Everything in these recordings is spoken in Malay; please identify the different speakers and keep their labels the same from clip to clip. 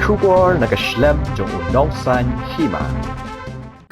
Speaker 1: Shubor nakaslem jong unausan hima.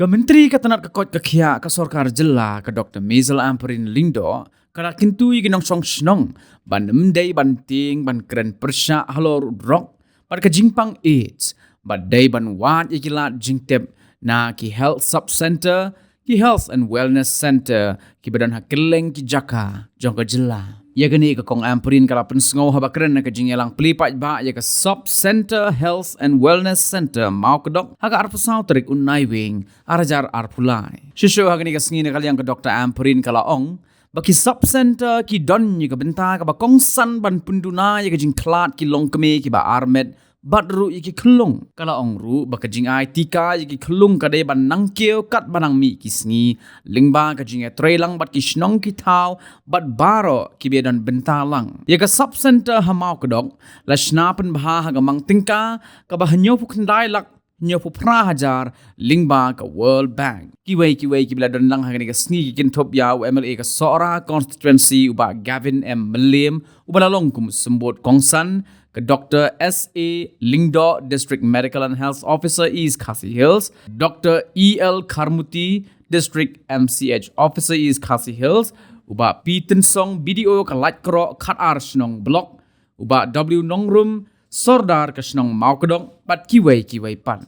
Speaker 2: Kementeri Ketenaga Kekot Kekia ke Sorkar Jela ke Dr. Maisel Amperin Lindo kada kintui ginong song snong ban mendai banting ban keren persya halor rock ban ke jingpang AIDS ban dai ban wat ikilat jingtep na ki health sub center ki health and wellness center ki badan hakeleng ki jaka jong ke Jela. Ya gani ke kong Amperin kala pensengau haba keren na ke jingelang pelipat ba ya ke sub center health and wellness center mau ke dok haga arpusau terik unai wing arajar arpulai. Shisho haga ni ke sengini kali yang ke Dr. Amperin kala ong baki sub center ki don ya ke benta ke ba kongsan ban punduna ya ke jingklat ki long keme ki ba armet bat ru iki kelung kala ong ru ba ke jing ai tika iki kelung kade ban nangkeo kat banang mi kisngi lingba ke jing trailang bat ki snong ki tau bat baro ki be dan bentalang ya ke sub center hamau ke dok la snapen bha ga mang tingka ka ba hanyo pu kendai lak nyo pu pra hajar lingba ke World Bank kiwei ki bila dan lang hagani ke sngi kin top ya MLA ke Sora constituency uba Gavin M Melim uba lalong kum sembut kongsan ke Dr. S.A. Lingdo, District Medical and Health Officer East Khasi Hills, Dr. E.L. Karmuti, District MCH Officer East Khasi Hills, uba P. Tensong BDO ke Latkro Khat Ar Snong Block, uba W. Nongrum, Sordar ke Snong Maukedong, bat kiwei pan.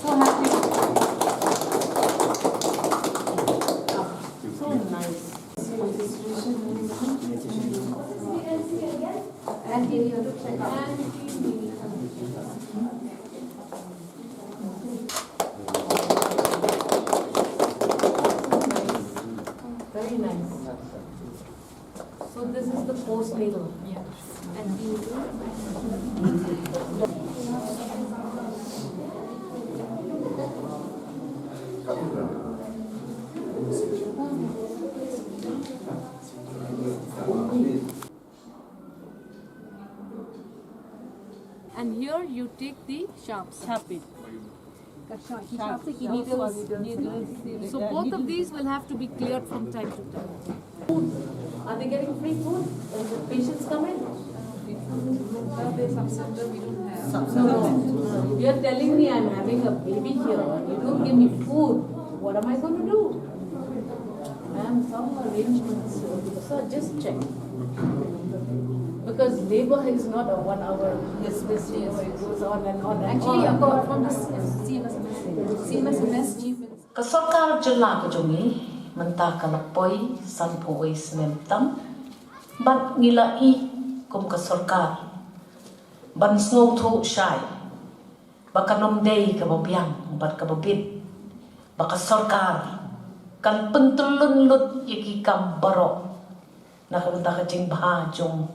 Speaker 3: So happy. So nice. And give you very nice. So this is the postnatal. Yeah. And and here you take the sharps. So both of these will have to be cleared from time to time. Food. Are they getting free food? When the patients come in? No. You're telling me I'm having a baby here. You don't give me food. What am I going to do? Ma'am, some arrangements. So just check. Because labor is not a 1 hour business. It goes on and on. Actually, apart from this CMS chief.
Speaker 4: Kasokar Jela Kajongi, Menta Kalapoi, Sanpoi Snemtam, Bat Nila I Kum Kasorkar, Ban Snow To Shai, Bakanom Day Kababiang, Bat Kababit, Bakasorkar, Kan Pentulun Lut Yiki Kam Barok, Nakamta Kajing Baha Jong.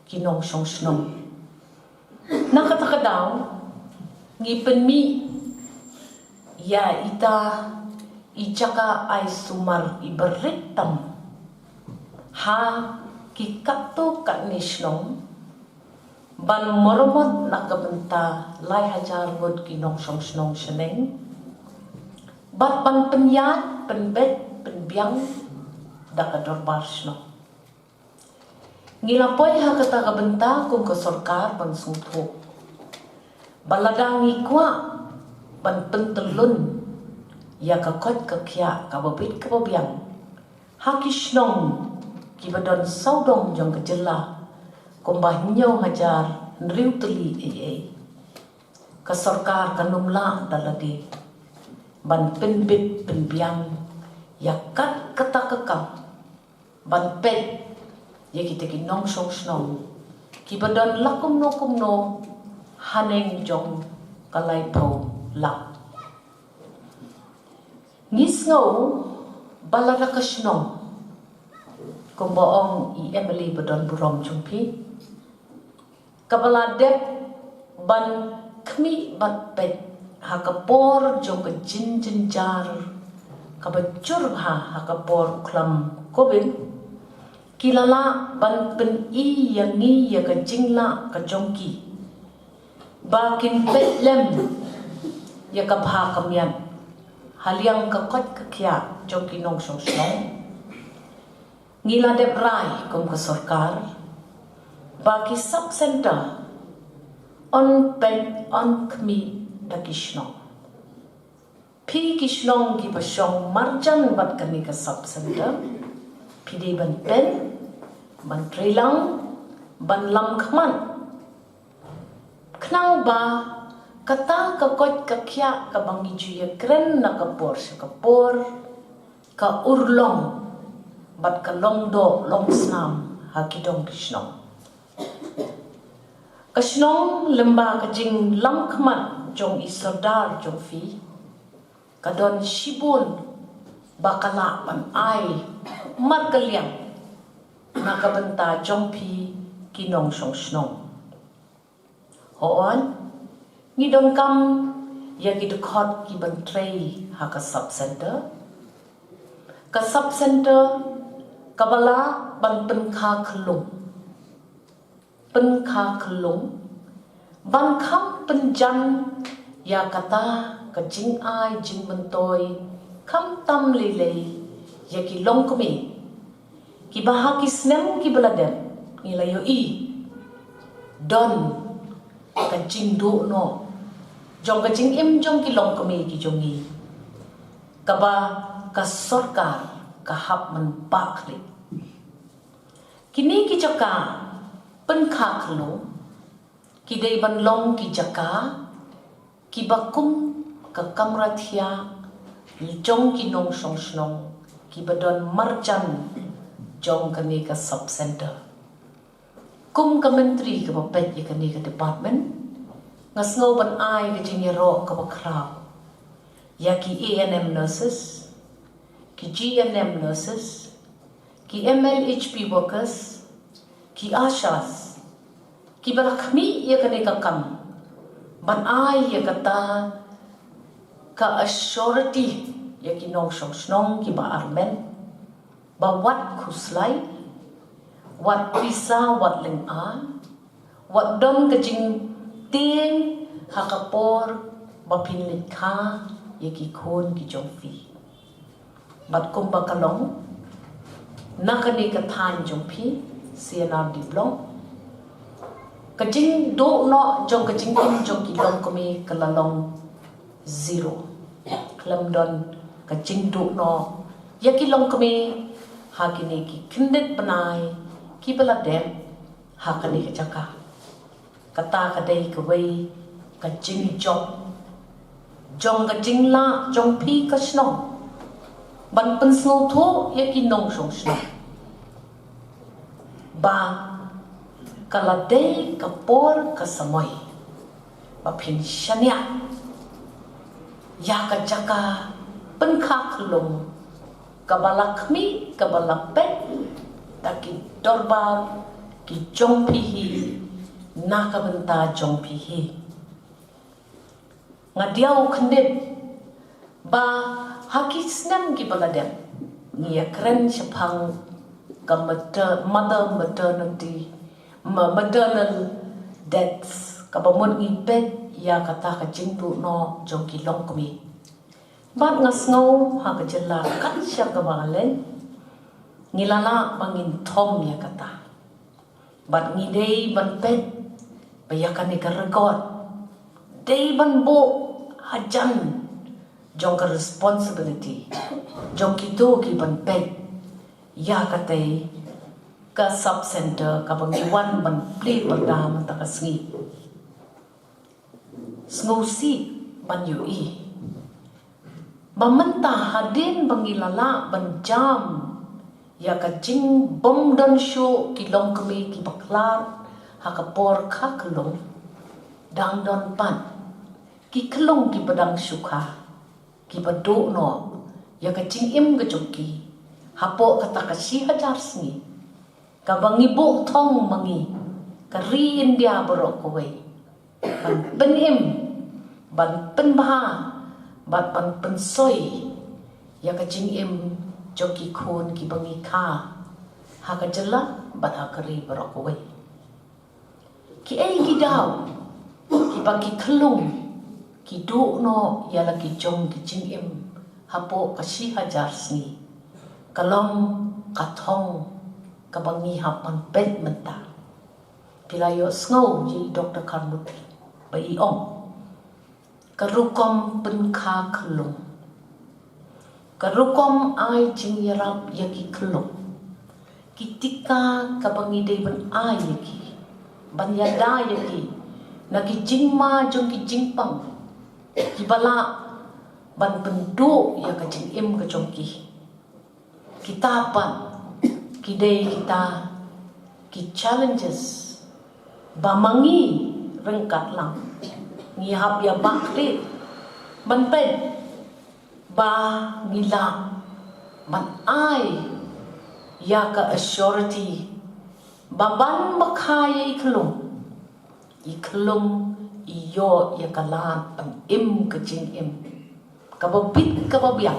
Speaker 4: Kinong song snong. Nakatakadaw, ngipen mi, ya ita, ijaka ay sumar iberitam. Ha, kikato kat ni snong, ban moromot nakabenta lay hajar wad kinong song snong seneng, bat ban penyat, penbet, penbiang, dakadorbar snong. Ngilapoy ha kata kabenta kung kasorkar ban sungtho. Baladang ikwa ban pentelun ya kakot kakya kababit kababiang. Hakisnong kibadon saudong jong kejela kumbahnyo hajar nriu teli ee. Kasorkar kanumla dalagi ban penbit penbiang ya kat kata kekam ban pet ya kita kinong song snong kibadon lakum no haneng jong kalay pau la ngisngo balada ka snong kumbaong i Emily badon burom jumpi kabaladep ban kmi bat pet hakapor jong ka jin jar kabacur hakapor klam kobin kilala ban pen I yang ngi ya ka jingla ka jongki bakin petlem ya ka bha kamyan haliang ka kot ka kya jong ki nong song snong ngila dep rai kum ka sarkar baki sub center on pen on kmi da kishnong pi kishnong ki pasyong marjan bat kani ka sub center pidi ban pen ban trilang ban lam khman knang ba kata ka kot ka kya ka bangi juya kren na kapor sa kapor ka urlong bat ka long do long snam hakidong kishnong kashnong lemba ka jing lam khman jong isordar jong fi kadon shibun bakala ban ai markaliang nakabenta jong pi kinong song snong hoon ngidong kam ya gidukot ki ban tray ha ka sub center kabala ban pen kha khlung ban kham pen jan ya kata ka jing ai jing ban toy kham tam le le ya ki long kumi ki baha ki snem ki baladem ngilayo i don ka jing do no jong ka jing im jong ki long kami ki jongi kaba ka sarkar ka hap man bakli kini ki jaka pen kha khlo ki dei ban long ki jaka ki bakum ka kamra thia jong ki nong song snong ki badon marjan jong kani ka sub center kum ka menteri ka pet ya kani ka department ngas ngau ban ai ka jing ro ka bakraw ya ki ANM nurses ki GNM nurses ki MLHP workers ki ashas ki balakmi ya kani ka kam ban ai ya kata ka assurity ya ki nong song snong ki ba armen ba wat khuslai wat pisa wat ling a wat dom ka jing tiếng hakapor bapin likha yaki khon ki jongfi bat kum bakalong nakani ka than jongfi CNR diplom ka jing do no jong ka jing im jong ki long komi kalalong zero klam don ka jing do no yaki long komi hakini ki kindet banai ki bala dem hakani ka jaka kata kadai kawai ka jing jong ka jing la jong pi ka snong ban pen snow tho ya ki nong song snong ba kala dei ka por ka samoy ba phin shania ya ka jaka pen kha khlong ka balakmi ka balapet taki dorba ki jong pi hi nakabenta jong pi hi ngadiaw khandit ba haki snem ki baladem ngia kren shapang ka mother maternal deaths ka bamun ipet ya kata ka jingtu no jong ki long kami bat ngas ngau ha ka jela kat sya ka balen ngilala bangin thom ya kata bat ngidei ban pet bayakan ni record day ban bo hajan jong ka responsibility jong kito ki ban pet ya katay ka sub center ka bangiwan ban play ban dam ta kasngi snowsi ban yui bamanta hadin bangilala ban jam ya ka jing bom don show ki long kami ki baklar hakapor kha klong dang don pan ki klong ki badang sukha ki bado no ya ka ching im ga chokki hapo kata ka si hajar sngi ka bangi bo thong mangi ka ri india borok ko wei ban ben im ban pen ba ban pan pen soi ya ka ching im chokki khon ki bangi kha ha ka jalla ban ha ka ri borok ko wei ki ai ki daw ki bagi kelung ki do no ya la ki jong ki jing im hapo kasi hajar sni kalom kathong kabangi hapan pet menta pilayo snow ji Dr. Karnut bai om karukom penkha kelum karukom ai jing yarap yaki kelum kitika kabangi dei ban ai yaki ban yada yaki naki jingma jong ki jingpang kibala ban penduk ya ka jing im ka jongki kita pan kidei kita ki challenges bamangi rengkat lang ngihap ya bakri ban pen ba ngila ban ai ya ka assurity baban bakaya iklum iyo ya kalan ang im ka jing im kababit kababiyak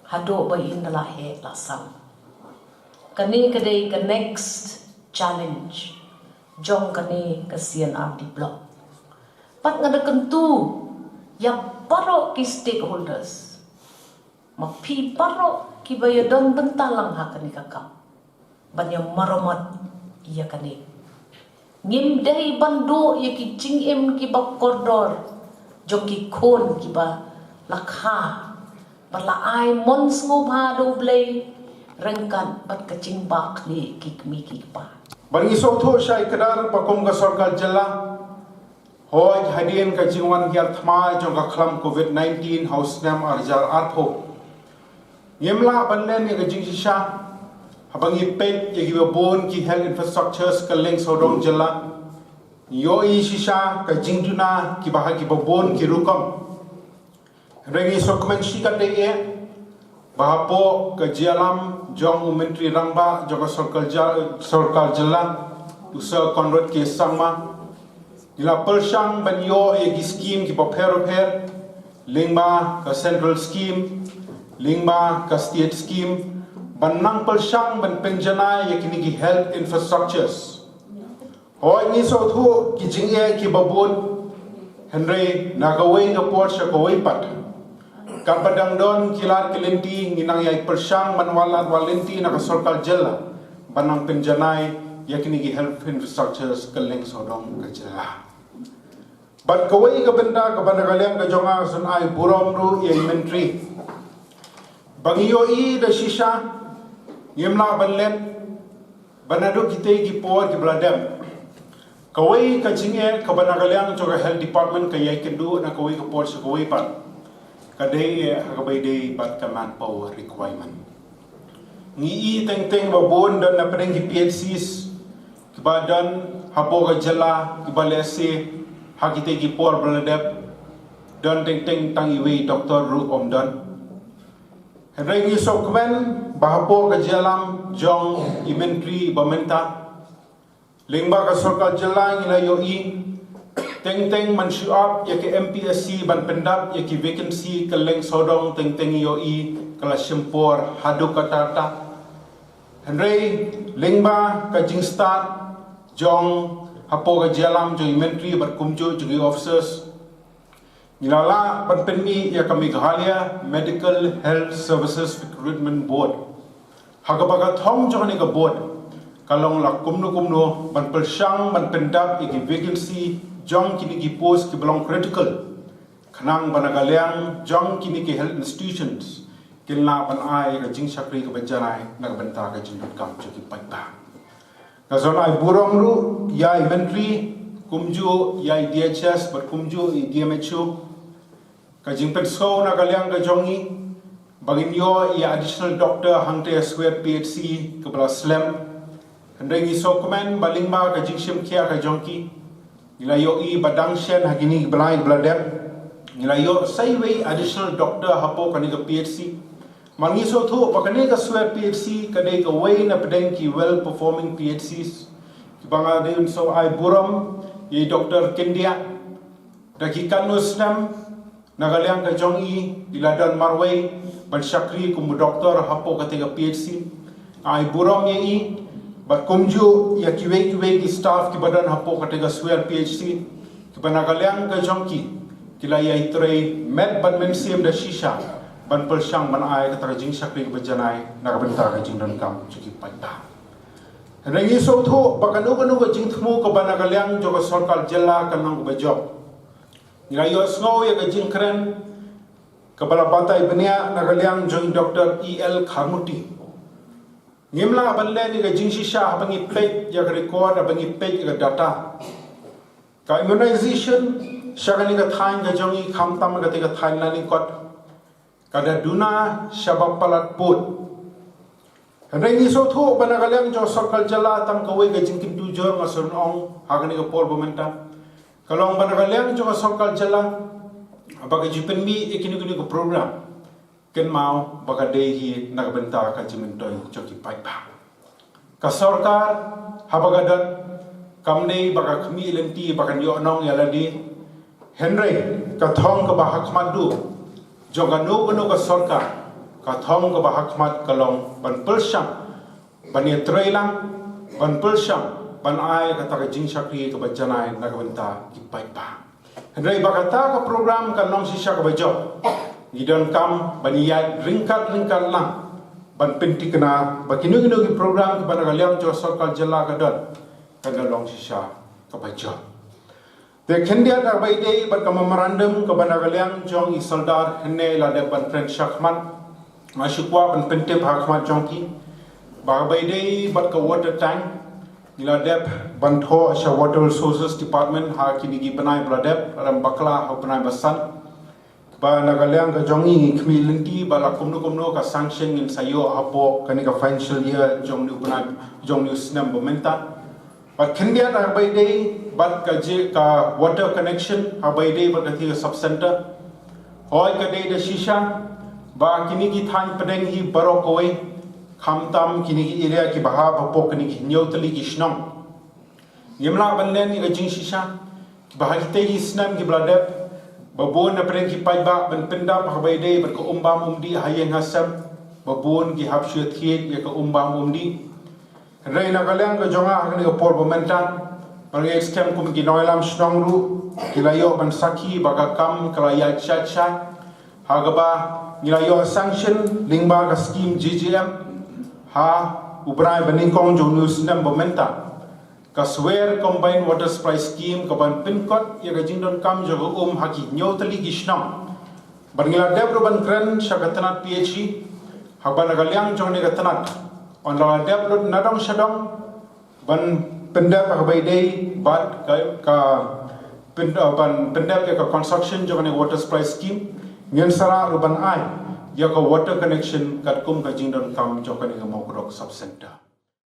Speaker 4: hado ba indala he lasal kani kadai ka next challenge jong kani ka CNR block pat ngada kentu ya paro ki stakeholders mapi paro ki bayadon bentalang ha kani kakap banya maromat iya kani ngim dai bando ya ki jing im ki bak koridor jong ki kon ki ba lakha bala ai mon sngoba do blay rengkan bat kacing bak ni kikmi kikpa
Speaker 5: Bangi sotho syai kedar pakum ka sarkar jala hoj hadien ka jingwan gyar thma jong ka khlam COVID-19 house nam arjar artho yemla banlen ya ka jing shisha habangi pet ya gibe bon ki health infrastructures ka leng sodong jala yo i shisha ka jingduna ki bahagi babon ki rukam Regi sokmen shika de ye bahapo ke jalam jong menteri rangba jong sarkar jala usa konrad ke sangma ila pershang ban yo ye ki scheme ki paper lingba ka central scheme lingba ka state scheme banang pershang ban penjana ye kini ki health infrastructures hoi ni so thu ki jingye ki babun henry nagawai ka port sha kawai pat kan padang don kilar kilinti nginang yai persyang manwalat walinti nak sarkar jala banang penjanai yakni gi health infrastructures keleng sodong ka jala bat kawai ka benda ka banagalang ka jonga sun ai burom ru ye menteri bangiyo i da shisha yemla banlet banadu kitei ki por ki bladem kawai ka jinge ka banagalang jonga health department ka yai kendu na kawai ka por sa kawai pat kadai hakabai day bat ka manpower requirement ngi teng babon dan na pedeng ki PHCs kibadan hapo ka jala kibalese hakite ki por bladep dan teng tang iwi Dr. Ru Omdan henry sokmen bahapo ka jalam jong imentri bamenta lingba ka sarkar jala ngila yo i teng mansyuap ya ke MPSC ban pendap ya ke vacancy keleng sodong teng yo i kala sempor hadu katata henry lingba ka jing start jong hapo ka jalam jong menteri berkumju jong officers nilala ban penmi ya ke Meghalaya Medical Health Services Recruitment Board hagabaga thong jong ni ka board kalong la kumno ban persyang ban pendap ya ke vacancy jong kini ki post ki belong critical khanang banagalyang jong kini ki health institutions kilna ban ai ka jing sakri ka banjanai nag banta ka jing kam chu ki paita ka zon ai burong ru yai menteri kumju yai DHS ber kumju i DMHO ka jing petso nagalyang ka jongi bagin yo ya additional doctor hangte square PHC ka bala slam hendengi sokmen balingma ka jing sim kia ka jongki nilayo i badang shen hagini belai bladem nilayo saiway additional doctor hapo kani ka PHC mangiso thu pakani ka swear PHC kadai ka way na pedeng ki well performing PHCs kibanga deun so ai buram ye Dr. Kindia daki kanusnam nagalyang ka jongi iladan marway ban syakri kum doktor hapo ka PHC ai buram ye i But kumju ya kiwe ki staff ki badan hapo katega swear PHC ki banagalyang ka jongki kila ya itrei med ban mensiam da shisha ban persyang ban ai ka tar jing sakri ka janai na ka bentar ka jing don kam chuki pai ba rengi so tho bakanu kanu ka jing thmu ka ban ka liang jo ka sarkar jilla ka nang ba job ngayo snow ya ka jing kren ka bala batai bania na ka liang jong Dr. E.L. Khamuti ngimla ban le ni ka jing shisha bangi page ya ka record bangi page ka data ka immunization syagani ka thain ka jongi kham tam ka te ka thain la ni kot kada duna shabab palat put rengi so tho banagalang jo sarkar jala tam kawe ga jingkin du jor ngasun ong hagani ka por bomenta kalong banagalang jo sarkar jala abaga jipen mi ikini kini ko program ken mau baga dehi nagbenta ka jimentoy choki pai pa ka sarkar habaga dan kamne baga khmi lenti baga yo nong yaladi henry ka thong ka bahak madu joga no ka sarkar ka thong ka bahak mat kalong ban persyang ban ye trailang ban persyang ban ai ka ta jing sakri ka bajanai na ka benta ki pai pa hendai bakata ka program ka nong sisha ka bajo gidon kam ban ya ringkat lang ban penti kena bakinu ki program ki ban ka liang jo sarkar jalla ka don ka long sisha ka bajo de kendia da bai dei ban ka memorandum ka ban ka liang jong i soldar henne la de ban friend shakman Masyukwa ban pente bhakmat jongki bagai dei bat ka water tank ila dep ban tho sha water resources department ha kini gi banai bla dep ram bakla ha banai basan ba nagalyang ka jongi khmi lenti bala komno ka sanction in sayo apo kani ka financial year jong ni banai jong ni snam momenta but kendia da bai dei bat ka je ka water connection ha bai dei bat ka thi sub center hoi ka dei da shisha ba kini ki than padeng hi barok koi khamtam kini ki area ki baha bapok kini ki nyotali ki shnam yemla banlen ni jing shisha bahal te hi snam ki bladep babon na padeng ki pai ba ban penda ba bai dei ban ko umbam umdi hayeng hasam babon ki hapshe thiet ya ka umbam umdi rei na galang ka jonga kini ko por momentan ban exkem kum ki noilam shnam ru kilayo ban sakhi baga kam kalaya cha hagaba nilayo sanction lingba ka scheme GGM ha ubrai baningkong jo news nam momenta ka swear combined water supply scheme ka ban pincode ya ga jingdon kam jo haki nyotali gishnam bangila debro ban kren shagatanat PhD habana galyang jong ne gatanat on la debro nadong shadong ban pendap ka bai dei bat ka ban pendap ka construction jo ne water supply scheme ngen sara ruban ai ya ka water connection kat kum ka jingdon kam jokani ka mogrok sub center